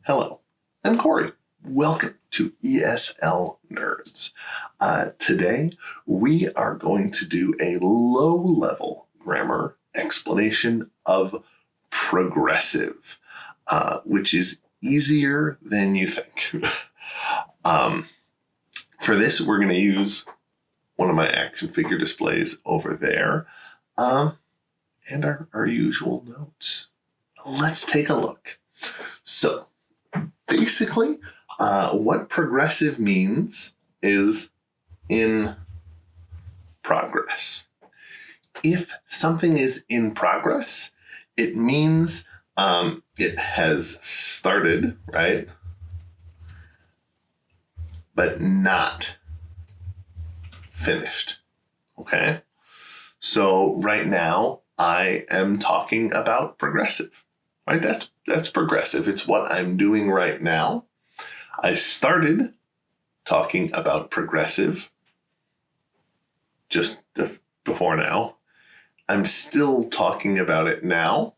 Hello, I'm Corey. Welcome to ESL Nerds. Today, we are going to do a low-level grammar explanation of progressive, which is easier than you think. For this, we're going to use one of my action figure displays over there, and our usual notes. Let's take a look. So, basically, what progressive means is in progress. If something is in progress, it means it has started, right? But not finished, okay? So right now, I am talking about progressive, right? That's progressive. It's what I'm doing right now. I started talking about progressive just before now. I'm still talking about it now.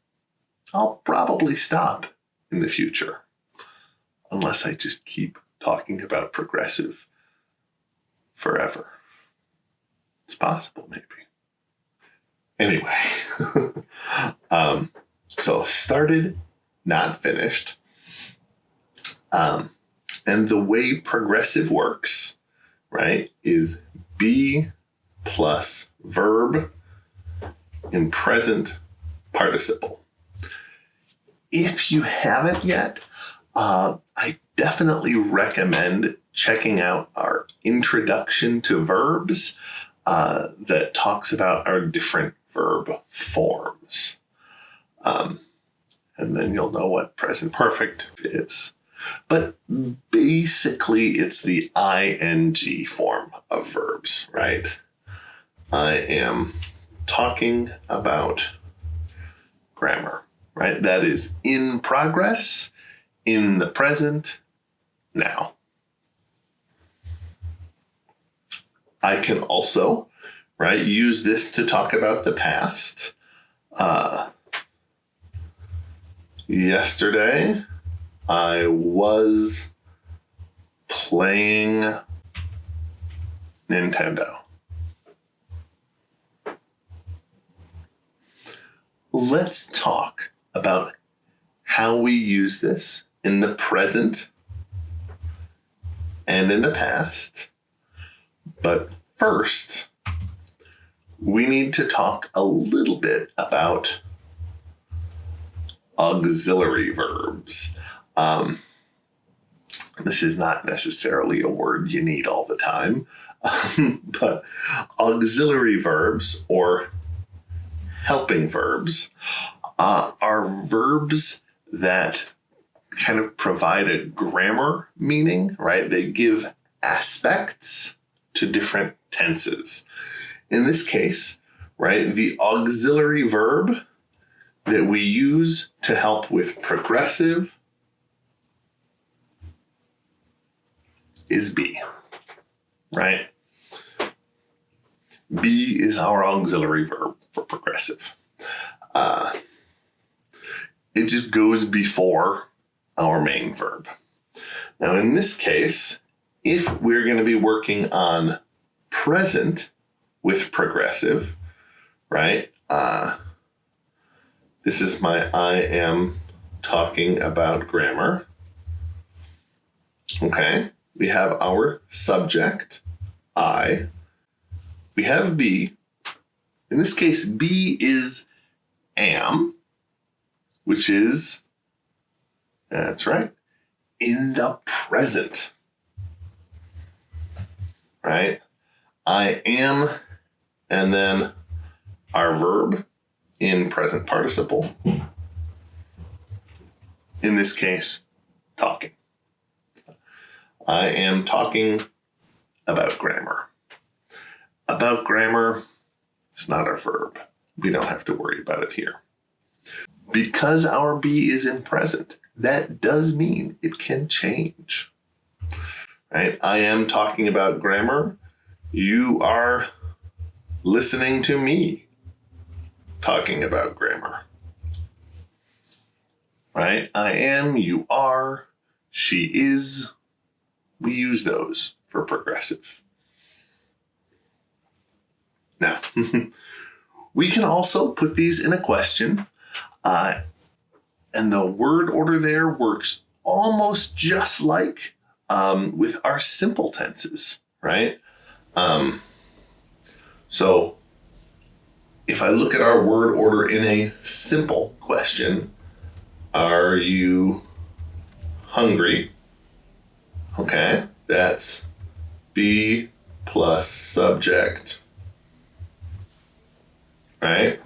I'll probably stop in the future unless I just keep talking about progressive forever. It's possible, maybe. Anyway, so started, not finished. And the way progressive works, right, is be plus verb in present participle. If you haven't yet, I definitely recommend checking out our introduction to verbs that talks about our different verb forms. And then you'll know what present perfect is. But basically, it's the ing form of verbs, right? I am talking about grammar, right? That is in progress, in the present, now. I can also, right, use this to talk about the past. Yesterday, I was playing Nintendo. Let's talk about how we use this in the present and in the past. But first, we need to talk a little bit about auxiliary verbs. This is not necessarily a word you need all the time, but auxiliary verbs or helping verbs are verbs that kind of provide a grammar meaning, right? They give aspects to different tenses. In this case, right, the auxiliary verb that we use to help with progressive is be, right? Be is our auxiliary verb for progressive. It just goes before our main verb. Now, in this case, if we're going to be working on present with progressive, right? This is my I am talking about grammar. Okay. We have our subject, I. We have be. In this case, be is am, which is, that's right, in the present. Right? I am, and then our verb in present participle. In this case, talking. I am talking about grammar. About grammar is not a verb. We don't have to worry about it here. Because our be is in present, that does mean it can change. Right? I am talking about grammar. You are listening to me talking about grammar. Right? I am, you are, she is. We use those for progressive. Now, we can also put these in a question, and the word order there works almost just like with our simple tenses, right? So if I look at our word order in a simple question, are you hungry? Okay, that's be plus subject, right?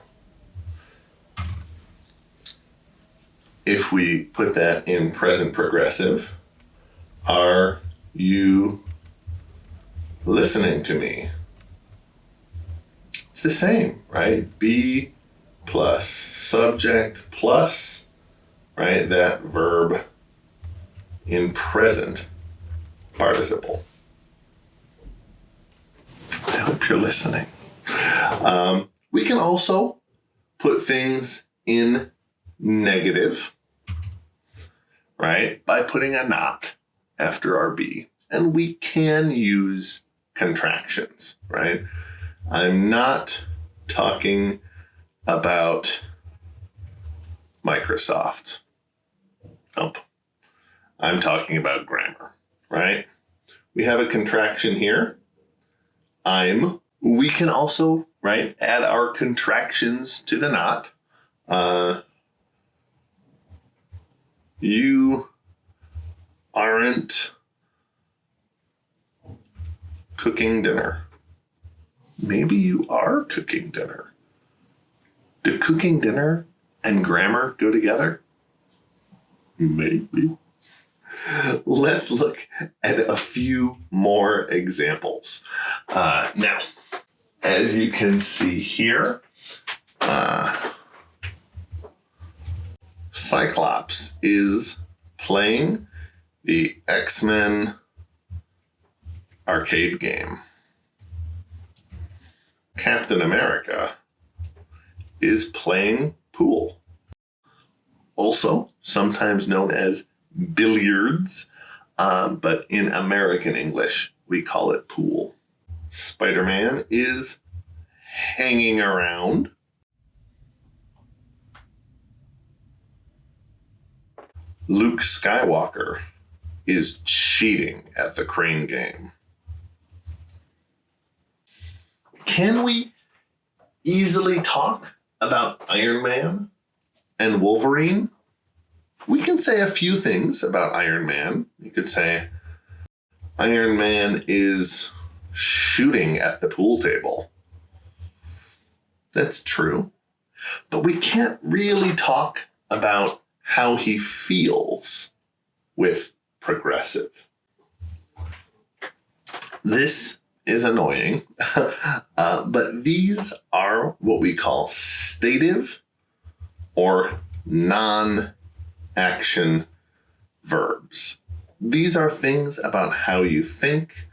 If we put that in present progressive, are you listening to me? It's the same, right? Be plus subject plus, right, that verb in present participle. I hope you're listening. We can also put things in negative, right, by putting a not after our be. And we can use contractions, right? I'm not talking about Microsoft. Nope. I'm talking about grammar, right? We have a contraction here. We can also, right, add our contractions to the not. You aren't cooking dinner. Maybe you are cooking dinner. Do cooking dinner and grammar go together? Maybe. Let's look at a few more examples. Now, as you can see here, Cyclops is playing the X-Men arcade game. Captain America is playing pool. Also, sometimes known as billiards, but in American English, we call it pool. Spider-Man is hanging around. Luke Skywalker is cheating at the crane game. Can we easily talk about Iron Man and Wolverine? We can say a few things about Iron Man. You could say Iron Man is shooting at the pool table. That's true. But we can't really talk about how he feels with progressive. This is annoying, but these are what we call stative or non-action verbs. These are things about how you think,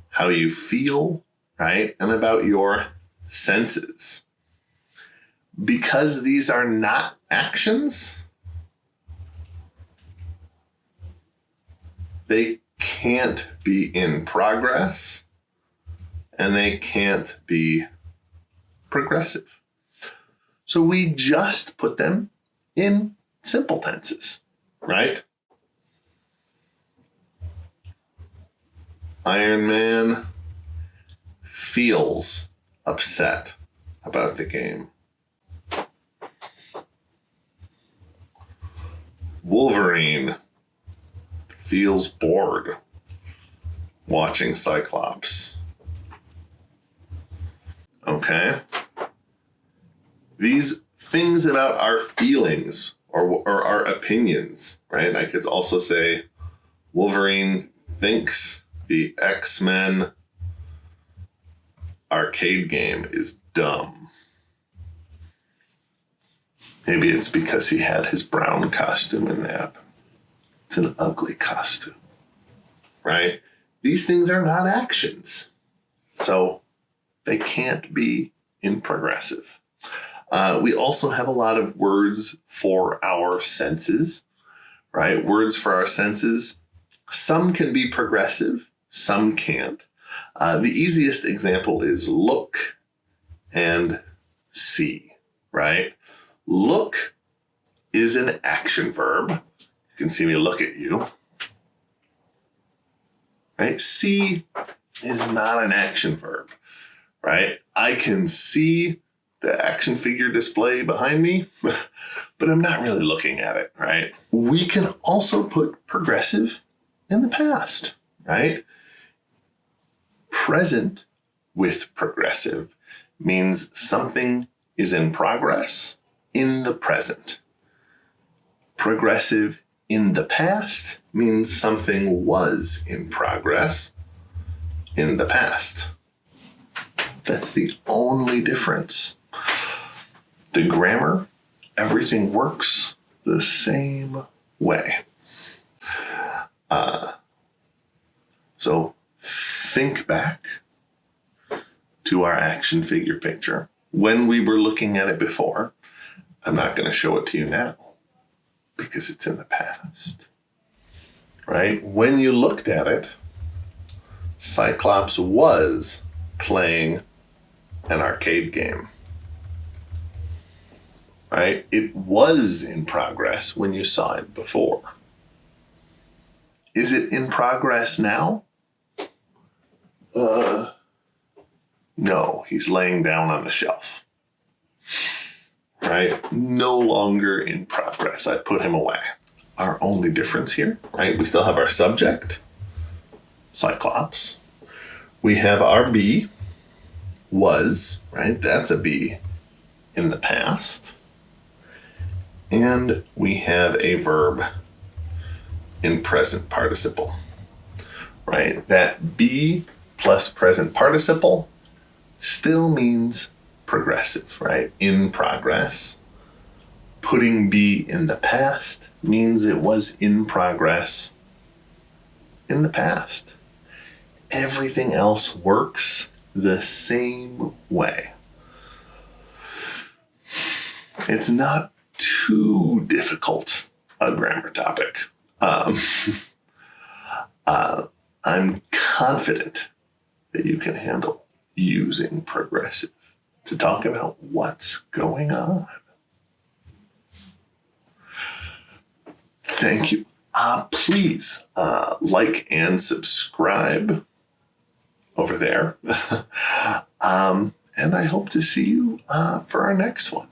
how you feel, right? And about your senses. Because these are not actions, they can't be in progress and they can't be progressive. So we just put them in simple tenses, right? Iron Man feels upset about the game. Wolverine feels bored watching Cyclops. Okay? These things about our feelings or our opinions, right? I could also say Wolverine thinks the X-Men arcade game is dumb. Maybe it's because he had his brown costume in that. It's an ugly costume, right? These things are not actions. So they can't be in progressive. We also have a lot of words for our senses, right? Words for our senses. Some can be progressive, some can't. The easiest example is look and see, right? Look is an action verb. You can see me look at you, right? See is not an action verb, right? I can see the action figure display behind me, but I'm not really looking at it, right? We can also put progressive in the past, right? Present with progressive means something is in progress in the present. Progressive in the past means something was in progress in the past. That's the only difference. The grammar, everything works the same way. So think back to our action figure picture. When we were looking at it before, I'm not going to show it to you now because it's in the past, right? When you looked at it, Cyclops was playing an arcade game, right? It was in progress when you saw it before. Is it in progress now? No, he's laying down on the shelf, right? No longer in progress. I put him away. Our only difference here, right? We still have our subject, Cyclops. We have our be, was, right? That's a be in the past. And we have a verb in present participle, right? That be plus present participle still means progressive, right? In progress. Putting be in the past means it was in progress in the past. Everything else works the same way. It's not too difficult a grammar topic. I'm confident that you can handle using progressive to talk about what's going on. Thank you. Please like and subscribe over there. And I hope to see you for our next one.